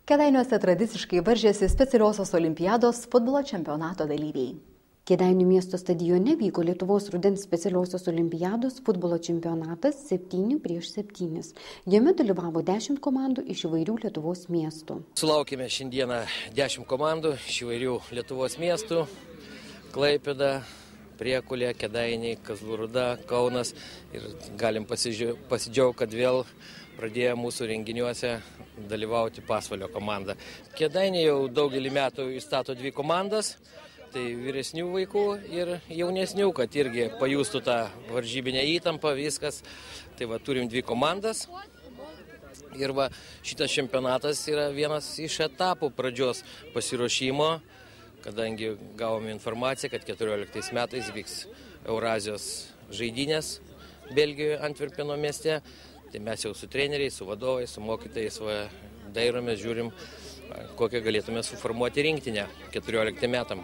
Kėdainiuose tradiciškai varžėsi specialiosios olimpiados futbolo čempionato dalyviai. Kėdainių miesto stadione vyko Lietuvos rudens specialiosios olimpiados futbolo čempionatas 7-7. Jame dalyvavo 10 komandų iš įvairių Lietuvos miestų. Sulaukėme šiandieną 10 komandų iš įvairių Lietuvos miestų: Klaipėda, Priekulė, Kėdainiai, Kazlų Rūda, Kaunas. Ir galim pasidžiaugti, kad vėl pradėjo mūsų renginiuose dalyvauti Pasvalio komanda. Kėdainiai jau daugelį metų įstato 2 komandas, tai vyresnių vaikų ir jaunesnių, kad irgi pajustų tą varžybinę įtampą, viskas. Tai va, turim 2 komandas. Ir va, šitas čempionatas yra vienas iš etapų pradžios pasiruošimo, kadangi gavome informaciją, kad 14 metais vyks Eurazijos žaidynės Belgijoje, Antverpeno mieste. Tai mes jau su treneriais, su vadovais, su mokytojais dairomės, žiūrim, kokią galėtume suformuoti rinktinę 14 metam.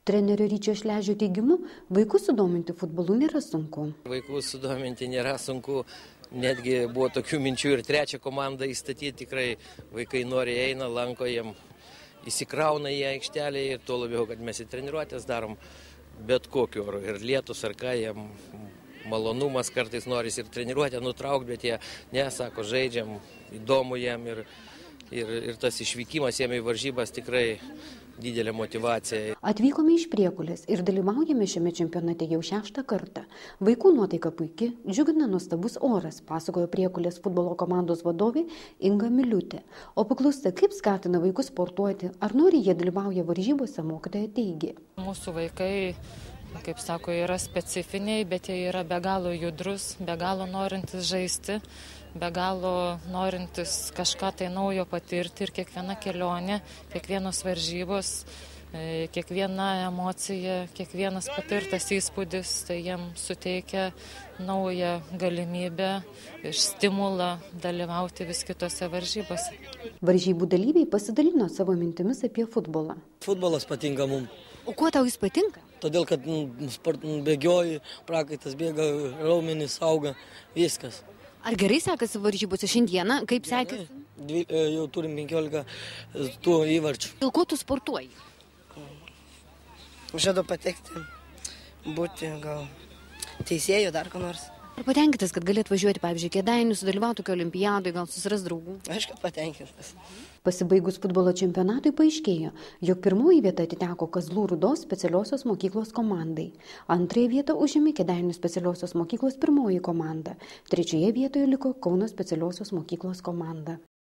Trenerio Ryčio Šležio teigimu, vaikus sudominti futbolu nėra sunku. Vaikus sudominti nėra sunku, netgi buvo tokių minčių ir 3 komandą įstatyti, tikrai vaikai nori, eina, lanko, jiem įsikrauna į aikštelę ir tuo labiau, kad mes į treniruotės darom bet kokiu oru, ir lietus ar ką, jiem malonumas, kartais noris ir treniruotę nutraukti, bet jie nesako, žaidžiam, įdomu jiem ir tas išvykimas jiem į varžybas tikrai didelė motyvacija. Atvykome iš Priekulės ir dalyvaujame šiame čempionate jau 6 kartą. Vaikų nuotaika puiki, džiugina nuostabus oras, pasakojo Priekulės futbolo komandos vadovė Inga Miliutė. O paklausta, kaip skatina vaikus sportuoti, ar nori jie dalyvauja varžybose, mokytoja teigė. Mūsų vaikai, kaip sako, yra specifiniai, bet jie yra be galo judrus, be galo norintis žaisti, be galo norintis kažką tai naujo patirti, ir kiekviena kelionė, kiekvienos varžybos, kiekviena emocija, kiekvienas patirtas įspūdis, tai jiems suteikia naują galimybę ir stimulą dalyvauti vis kitose varžybose. Varžybų dalyviai pasidalino savo mintimis apie futbolą. Futbolas patinka mums. O kuo tau jis patinka? Todėl, kad bėgioji, prakaitas bėga, raumenys auga, viskas. Ar gerai sekasi varžybose šiandieną? Kaip sekasi? Jau turim 15 tų įvarčių. Dėl ko tu sportuoji? Žadu patekti, būti gal teisėjų, dar ko nors. Ar patenkintas, kad galėt važiuoti, pavyzdžiui, Kėdainių, sudalyvauti tokio olimpiadoje, gal susiras draugų? Aišku, patenkintas. Pasibaigus futbolo čempionatui paaiškėjo, jog 1 vieta atiteko Kazlų Rūdos specialiosios mokyklos komandai. 2 vietą užėmė Kėdainių specialiosios mokyklos 1 komanda. 3 vietoje liko Kauno specialiosios mokyklos komanda.